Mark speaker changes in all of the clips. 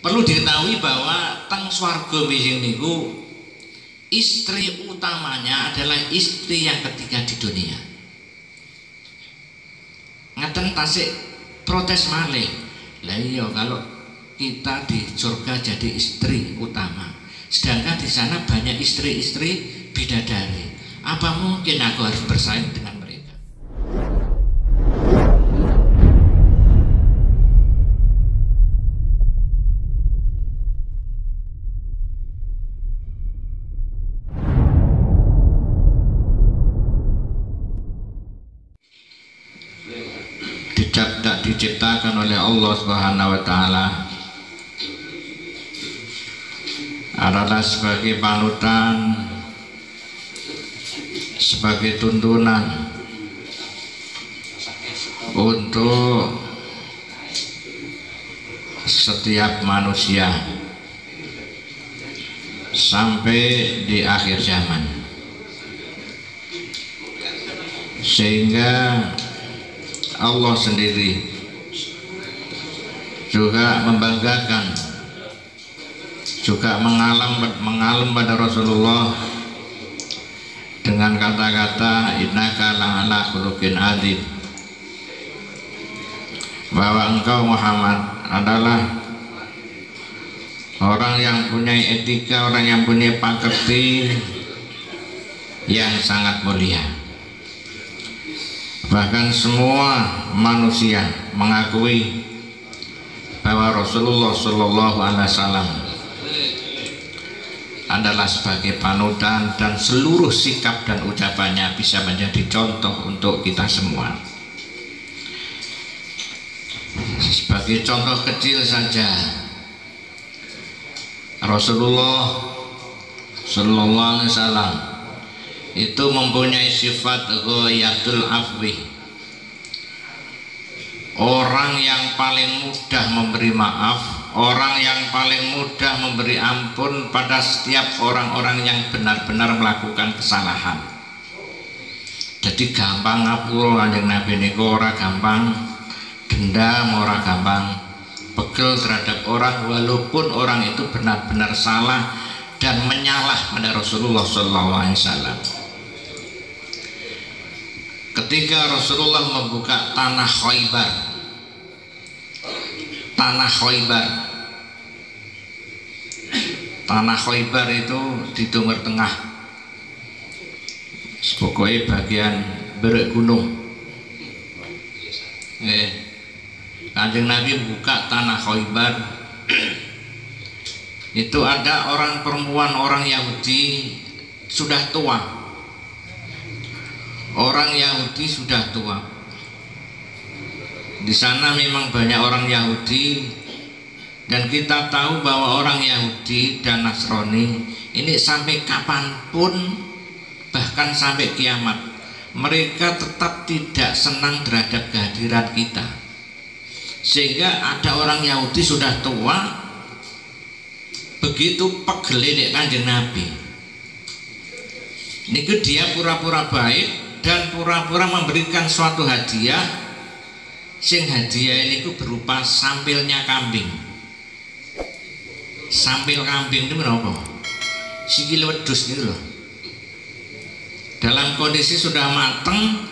Speaker 1: Perlu diketahui bahwa teng swarga wijing niku istri utamanya adalah istri yang ketiga di dunia. Ngaten tasik protes malih. Lah iya kalau kita di surga jadi istri utama, sedangkan di sana banyak istri-istri bidadari. Apa mungkin aku harus bersaing dengan mereka? Tak diciptakan oleh Allah Subhanahu wa taala adalah sebagai panutan, sebagai tuntunan untuk setiap manusia sampai di akhir zaman, sehingga Allah sendiri juga membanggakan, juga mengalem pada Rasulullah dengan kata-kata innaka la'ala khuluqin adzim, bahwa engkau Muhammad adalah orang yang punya etika, orang yang punya pakerti yang sangat mulia. Bahkan semua manusia mengakui bahwa Rasulullah Shallallahu Alaihi Wasallam adalah sebagai panutan, dan seluruh sikap dan ucapannya bisa menjadi contoh untuk kita semua. Sebagai contoh kecil saja, Rasulullah Shallallahu Alaihi Wasallam itu mempunyai sifat ghayatul afwi, orang yang paling mudah memberi maaf, orang yang paling mudah memberi ampun pada setiap orang-orang yang benar-benar melakukan kesalahan. Jadi gampang ngapura Kanjeng Nabi niku, ora gampang dendam, ora gampang pegel terhadap orang walaupun orang itu benar-benar salah dan menyalah pada Rasulullah SAW. Ketika Rasulullah membuka tanah Khaybar, tanah Khaybar itu di Timur Tengah, pokoknya bagian berek gunung. Kanjeng Nabi buka tanah Khaybar, itu ada orang perempuan, orang Yahudi sudah tua. Orang Yahudi sudah tua. Di sana memang banyak orang Yahudi, dan kita tahu bahwa orang Yahudi dan Nasrani ini sampai kapanpun, bahkan sampai kiamat, mereka tetap tidak senang terhadap kehadiran kita. Sehingga ada orang Yahudi sudah tua, begitu pegel Kanjeng Nabi, niku dia pura-pura baik dan pura-pura memberikan suatu hadiah, sing hadiah ini berupa sampilnya kambing. Sampil kambing itu berapa? Sikil wedhus gitu loh, dalam kondisi sudah matang,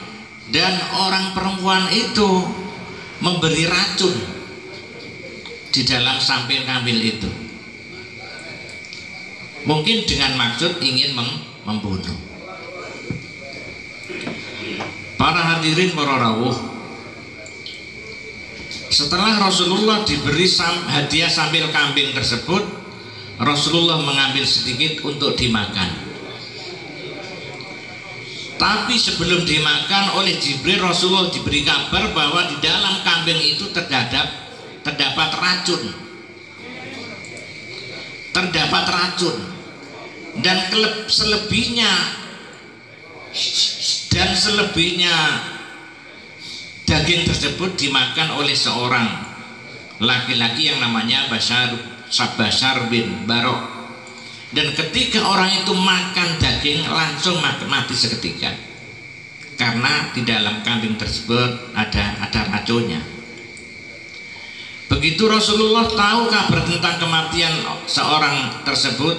Speaker 1: dan orang perempuan itu memberi racun di dalam sampil kambing itu, mungkin dengan maksud ingin membunuh. Para hadirin, para rawuh, setelah Rasulullah diberi hadiah sampil kambing tersebut, Rasulullah mengambil sedikit untuk dimakan. Tapi sebelum dimakan oleh Jibril, Rasulullah diberi kabar bahwa di dalam kambing itu terdapat racun. Terdapat racun, dan selebihnya daging tersebut dimakan oleh seorang laki-laki yang namanya Bashar bin Barok. Dan ketika orang itu makan daging, langsung mati seketika, karena di dalam kambing tersebut ada racunnya. Begitu Rasulullah tahu kabar tentang kematian seorang tersebut,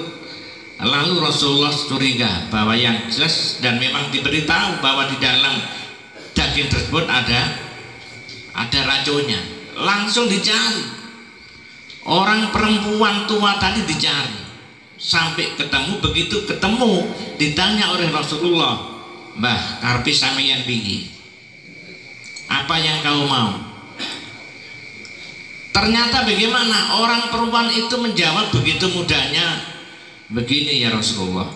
Speaker 1: lalu Rasulullah curiga bahwa yang jelas, dan memang diberitahu bahwa di dalam daging tersebut ada racunnya. Langsung dicari, orang perempuan tua tadi dicari sampai ketemu. Begitu ketemu ditanya oleh Rasulullah, "Mbah, karpi sampeyan piye? Apa yang kau mau?" Ternyata bagaimana orang perempuan itu menjawab begitu mudahnya, "Begini ya Rasulullah,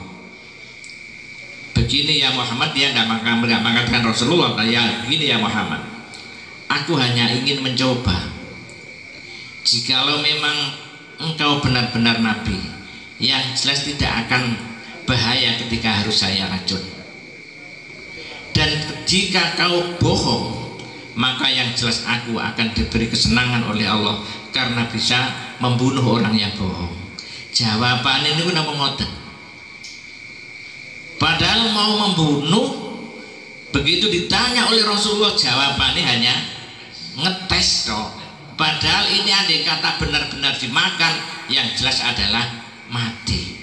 Speaker 1: begini ya Muhammad." Dia nggak mengatakan Rasulullah, ya begini ya Muhammad, aku hanya ingin mencoba. Jikalau memang engkau benar-benar nabi, yang jelas tidak akan bahaya ketika harus saya racun. Dan jika kau bohong, maka yang jelas aku akan diberi kesenangan oleh Allah karena bisa membunuh orang yang bohong. Jawaban ini pun apa ngoten. Padahal mau membunuh, begitu ditanya oleh Rasulullah jawabannya hanya ngetes toh. Padahal ini andai kata benar-benar dimakan, yang jelas adalah mati.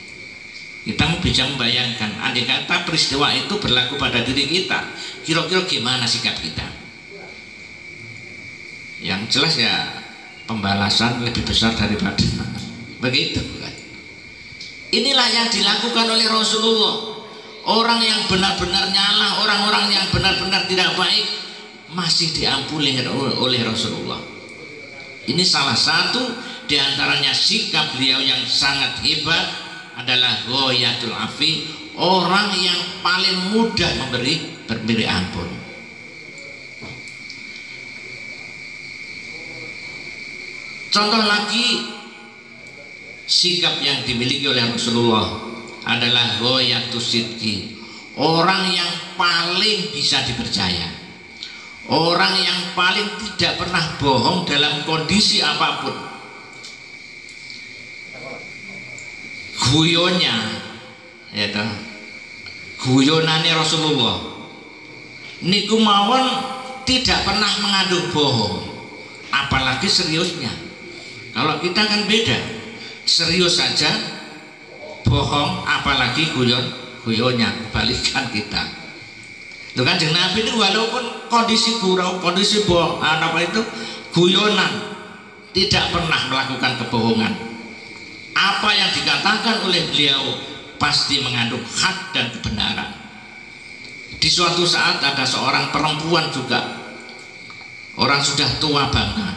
Speaker 1: Kita bisa membayangkan andai kata peristiwa itu berlaku pada diri kita, kira-kira gimana sikap kita? Yang jelas ya pembalasan lebih besar daripada begitu kan. Inilah yang dilakukan oleh Rasulullah. Orang yang benar-benar nyala, orang-orang yang benar-benar tidak baik masih diampuni oleh Rasulullah. Ini salah satu diantaranya sikap beliau yang sangat hebat adalah ghayatul afi, orang yang paling mudah memberi ampun. Contoh lagi sikap yang dimiliki oleh Rasulullah adalah ghayatus sidqi, orang yang paling bisa dipercaya, orang yang paling tidak pernah bohong dalam kondisi apapun. Guyonnya ya toh, guyonane Rasulullah niku mawon tidak pernah mengandung bohong, apalagi seriusnya. Kalau kita kan beda, serius saja bohong, apalagi guyonnya balikan kita. Itu kan Kanjeng Nabi itu walaupun kondisi gurau, kondisi bohong, apa itu guyonan, tidak pernah melakukan kebohongan. Apa yang dikatakan oleh beliau pasti mengandung hak dan kebenaran. Di suatu saat ada seorang perempuan juga, orang sudah tua banget,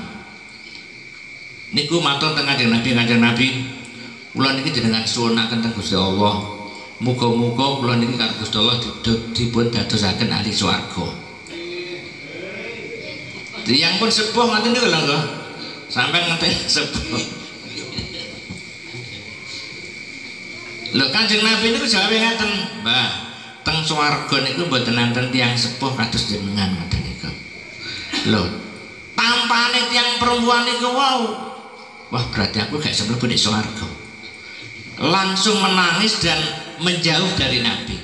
Speaker 1: niku matur teng Kanjeng Nabi, kula niki jenengan suwunaken teng Gusti Allah, muga-muga kula niki karo Gusti Allah dipun dadosaken ahli swarga. Tiyang pun sepuh ngoten niku lho kok. Sampeyan ngeten sepuh. Lho Kanjeng Nabi niku jawabe ngaten, "Mbah, teng swarga niku mboten nanten tiyang sepuh kados jenengan ngoten niku." Lho, tampane tiyang perempuan niku wau. Wah, berarti aku gak sebelum di swarga. Langsung menangis dan menjauh dari Nabi.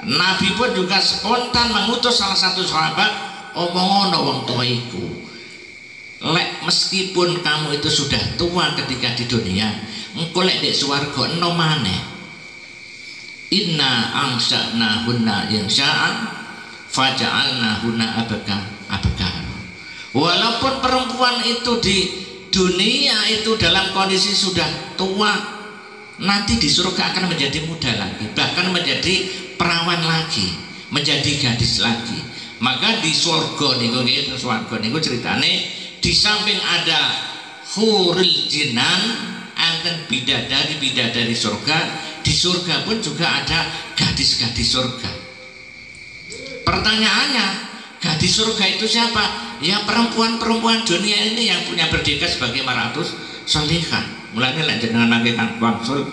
Speaker 1: Nabi pun juga spontan mengutus salah satu sahabat, omongono wong tua iku, lek meskipun kamu itu sudah tua ketika di dunia, engko lek di swarga eno maneh. Inna angsha'na hunna insya'an faja'alna hunna abkar. Walaupun perempuan itu di dunia itu dalam kondisi sudah tua, nanti di surga akan menjadi muda lagi, bahkan menjadi perawan lagi, menjadi gadis lagi. Maka di surga niku ceritane, di samping ada hurul jinan, anten bidadari surga, di surga pun juga ada gadis-gadis surga. Pertanyaannya, gadis surga itu siapa? Ya perempuan-perempuan dunia ini yang punya predikat sebagai maratus solihah. Mulanya lek jenengan nangge Kang Wangsul,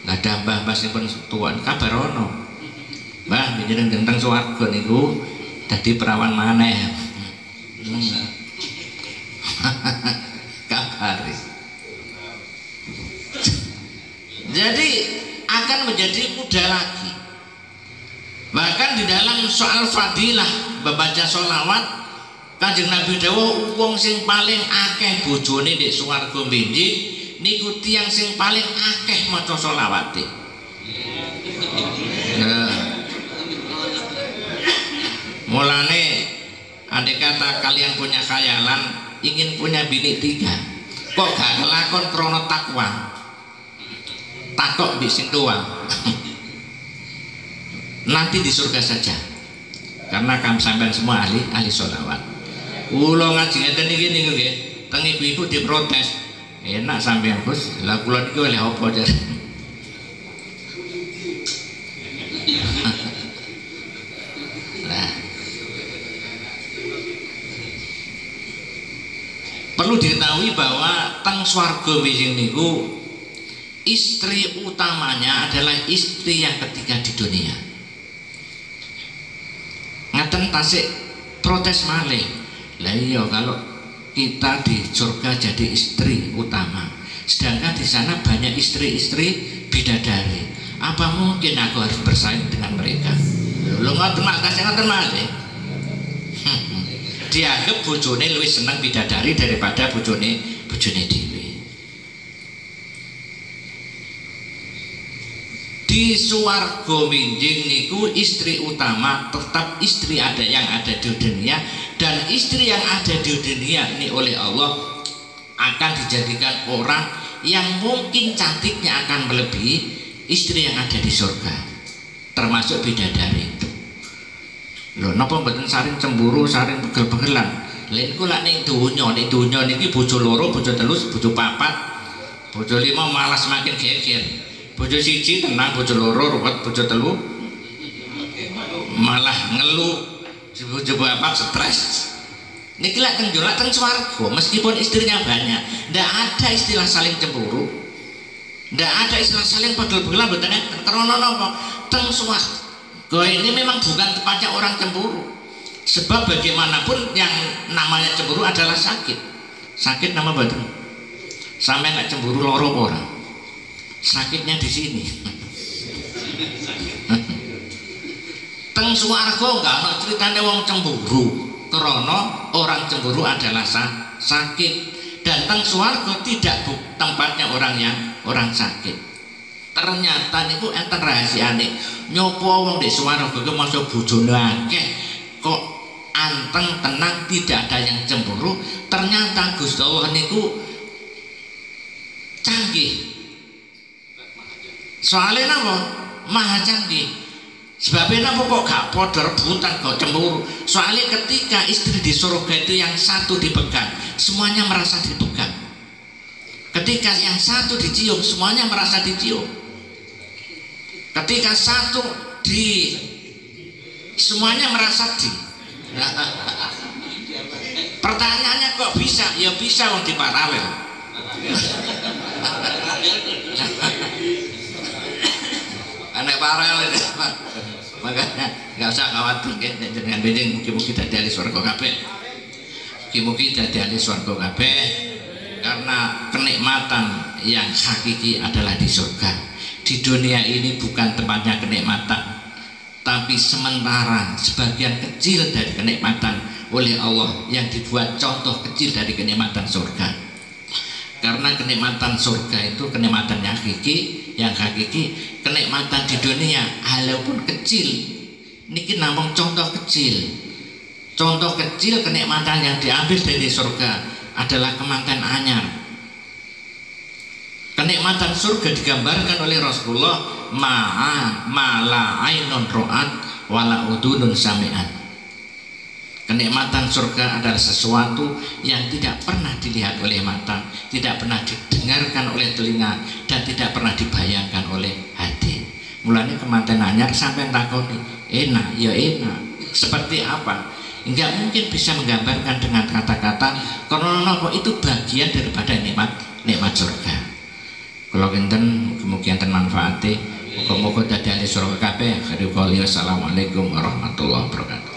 Speaker 1: nggak ada mbah-mbah sing pun tuan kabar ono. Mbah jenengan teng swarga niku dadi perawan maneh. Kabar. Jadi akan menjadi muda lagi. Bahkan di dalam soal fadilah membaca sholawat, Kanjeng Nabi dawuh wong sing paling akeh bojone ndek swarga benjing niku tiyang sing paling akeh maca selawate. Mulane andai kata kalian punya khayalan ingin punya bini 3, kok gak ngelakon krono takwa, takok mbek sing tuwa. Nanti di surga saja, karena kami sampean semua ahli sholawat. Kula ngaji ngeten iki niku nggih, teng ibu-ibu diprotes. Enak sampean Gus, lah kula niki oleh apa jar? Nah. Perlu diketahui bahwa teng swarga wijing niku istri utamanya adalah istri yang ketiga di dunia. Ngaten tasik protes malih. Lah iya kalau kita di surga jadi istri utama, sedangkan di sana banyak istri-istri bidadari. Apa mungkin aku harus bersaing dengan mereka? Lo ngoten mak kasih ngoten malih. Dianggap bojone luwih seneng bidadari daripada bojone dhewe. Di swarga winjing niku istri utama tetap istri ada yang ada di dunia, dan istri yang ada di dunia ini oleh Allah akan dijadikan orang yang mungkin cantiknya akan melebihi istri yang ada di surga, termasuk bidadari. Lho napa mboten saring cemburu, saring pegel-pegelan? Lain kula ning donya niki bojo loro, bojo telu, bojo papat, bojo 5 malah semakin geger. Bojo 1 tenang, bojo loro ruwet, bojo telu malah ngeluh, bojo papat stres. Niki lek teng jolak teng swarga meskipun istrinya banyak, ndak ada istilah saling cemburu, ndak ada istilah saling pegel-pegelan, mboten enten. Karena napa? Teng swarga ini memang bukan tempatnya orang cemburu. Sebab bagaimanapun yang namanya cemburu adalah sakit. Sakit nama badan. Sampai nggak cemburu loro orang. Sakitnya di sini. Teng swarga enggak ana ceritane wong cemburu. Karena orang cemburu adalah sakit. Dan teng swarga tidak tempatnya orang sakit. Ternyata niku enten rahasiane. Nyopo wong di swarga ku masuk bojone akeh kok anteng tenang tidak ada yang cemburu. Ternyata Gusti Allah niku canggih. Soalnya napa? Maha canggih. Sebabnya napa kok gak padha rebutan kok cemburu? Soalnya ketika istri di surga itu yang satu dipegang, semuanya merasa dipegang. Ketika yang satu dicium, semuanya merasa dicium. Ketika satu semuanya merasa di. Pertanyaannya kok bisa? Ya bisa wong di paralel. Anak paralel makanya nggak usah khawatir dengan benjing. Mugi-mugi dadi ahli swarga kabeh. Mugi-mugi dadi ahli swarga kabeh, karena kenikmatan yang hakiki adalah di surga. Di dunia ini bukan tempatnya kenikmatan, tapi sementara sebagian kecil dari kenikmatan oleh Allah yang dibuat contoh kecil dari kenikmatan surga. Karena kenikmatan surga itu kenikmatan yang hakiki, kenikmatan di dunia walaupun kecil niki namung contoh kecil kenikmatan yang diambil dari surga adalah kemanten anyar. Kenikmatan surga digambarkan oleh Rasulullah mala ainun ro'at wala udunun sami'at. Kenikmatan surga adalah sesuatu yang tidak pernah dilihat oleh mata, tidak pernah didengarkan oleh telinga, dan tidak pernah dibayangkan oleh hati. Mulanya kemanten anyar sampai takoni, enak, ya enak. Seperti apa? Enggak mungkin bisa menggambarkan dengan kata-kata, karena itu bagian daripada nikmat surga. Kalau kinten kemungkinan manfaatnya, muga-muga dadi ahli surga kabeh. Assalamualaikum warahmatullahi wabarakatuh.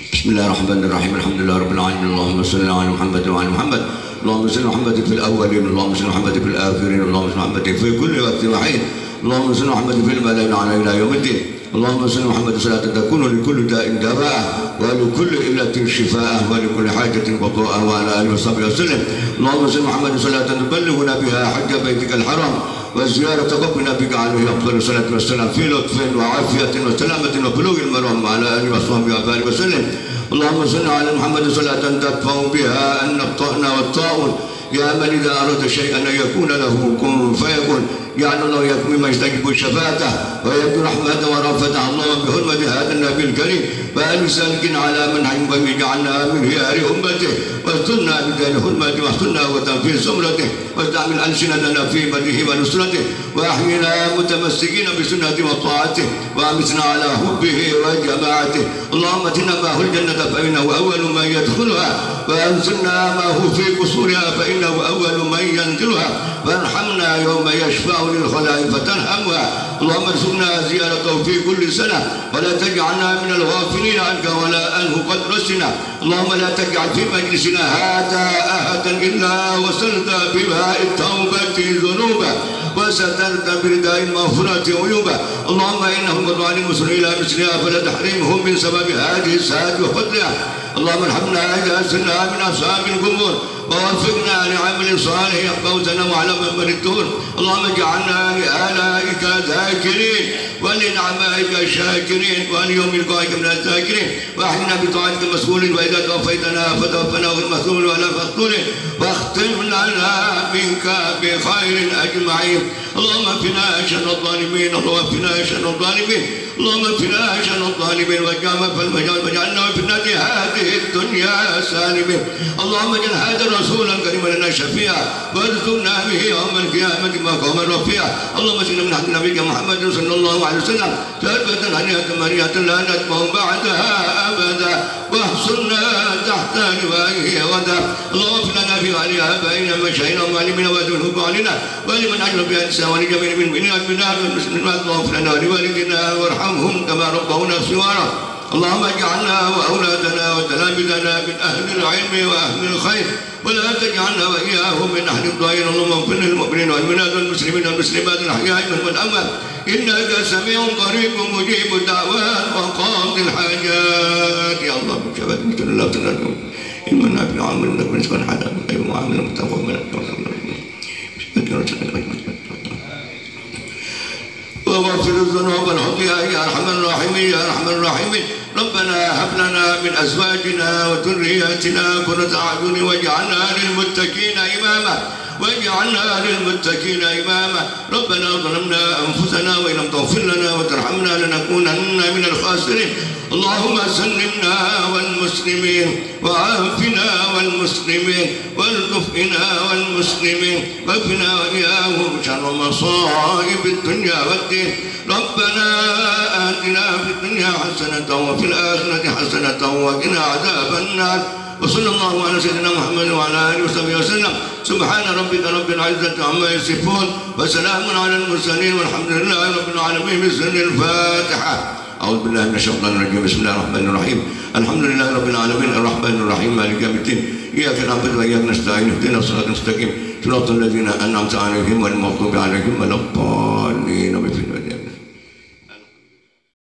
Speaker 2: Bismillahirrahmanirrahim. Alhamdulillahirabbil alamin. Allahumma shalli ala Muhammad wa ala Muhammad. Allahumma shalli Muhammad fil awwalin, Allahumma shalli Muhammad fil akhirin, Allahumma shalli Muhammad fi kulli waqtin wa hin. Allahumma shalli Muhammad fil malaa'ikati ala ila yaumiddin. اللهم صل محمد صلاة تكون لكل داء دواء ولكل إلة شفاء ولكل حاجة قضاء وعلى آله وصحبه وسلم. اللهم صل محمد صلاة تبلغنا بها حج بيتك الحرام وزيارة قبرنا بك عليه أفضل الصلاة والسلام في لطف وعافية وسلامة وبلوغ المرام وعلى آله وصحبه وسلم. اللهم صل على محمد صلاة تدفع بها أن الطعن والطاعون يا من إذا أراد شيئا أن يكون له كن فيكون. جعل الله يكون مما يستجيب شفاعته ويبدو رحمته ورأفته. اللهم بحرمة هذا النبي الكريم وآل سالك على منهج قوي جعلنا من خيار أمته واسترنا بدار حرمته واسترنا وتنفيذ سمرته واستعمل ألسنتنا في مدحه ونصرته وأحينا متمسكين بسنته وطاعته وأمتنا على حبه وجماعته. اللهم اتنا معه الجنة فإنه أول من يدخلها وأنزلنا معه في قصورها فإنه أول من ينزلها وارحمنا يوم يشفع للخلائق فترحمها. اللهم ارزقنا زيارته في كل سنة ولا تجعلنا من الغافلين عنك ولا أنه قد رسنا. اللهم لا تجعل في مجلسنا هذا أحدا إلا وسلت بماء التوبة ذنوبا وسترت برداء المغفرة عيوبا. اللهم إنهم قد وعد المسلمين إلى مثلها فلا تحرمهم من سبب هذه الساعة وفضلها. اللهم ارحمنا إذا سرنا من أصحاب القبور ووفقنا لعمل صالح يقوتنا وعلى منبر الدور. اللهم اجعلنا لآلائك ذاكرين ولنعمائك شاكرين وليوم لقائك من الذاكرين واحينا بطاعتك مسؤولين. وإذا توفيتنا فتوفنا غير مسؤول ولا مقتول واختم لنا منك بخير أجمعين. اللهم اكفنا شر الظالمين. اللهم اكفنا شر الظالمين. اللهم اكفنا شر الظالمين واجعلنا في هذه الدنيا سالمين. اللهم اجعل هذا الرسول الكريم لنا شفيعا وارزقنا به يوم القيامة مقاما رفيعا. اللهم اجعلنا من حق نبيك محمد صلى الله عليه وسلم شربة هنيئة مريئة لا نتبع بعدها أبدا واحصرنا تحت لوائه غدا. اللهم اغفر لنا في وعلي آبائنا مشايخنا ومعلمنا وذوي علينا ولمن أجر بأنسى ولجميع المؤمنين والمسلمين. اللهم اغفر لنا ولوالدينا وارحمهم كما ربونا صغارا. اللهم اجعلنا وأولادنا وتلامذنا من أهل العلم وأهل الخير ولا تجعلنا وإياهم من أهل الضالين. اللهم اغفر للمؤمنين والمؤمنات والمسلمين والمسلمات الأحياء منهم والأموات إنك سميع قريب مجيب الدعوات وقاضي الحاجات. يا الله بشفاعة مثل الله تنادون إننا في عامل لك من سكن حدا أي معامل متقوم من وغفر الذنوب والخطيئة يا أرحم الراحمين يا أرحم الراحمين. ربنا هب لنا من أزواجنا وذرياتنا قرة أعين واجعلنا للمتقين إماما واجعلنا للمتقين إماما. ربنا ظلمنا أنفسنا وإن لم تغفر لنا وترحمنا لنكونن من الخاسرين. اللهم سلمنا والمسلمين وعافنا والمسلمين والطفئنا والمسلمين واكفنا وإياهم شر مصائب الدنيا والدين. ربنا آتنا في الدنيا حسنة وفي الآخرة حسنة وقنا عذاب النار. وصلى الله على سيدنا محمد وعلى آله وصحبه وسلم. سبحان ربك رب العزة عما يصفون وسلام على المرسلين والحمد لله رب العالمين. بسر الفاتحة. أعوذ بالله من الشيطان الرجيم. بسم الله الرحمن الرحيم. الحمد لله رب العالمين الرحمن الرحيم مالك يوم الدين إياك نعبد وإياك نستعين اهدنا الصراط المستقيم صراط الذين أنعمت عليهم غير المغضوب عليهم ولا الضالين.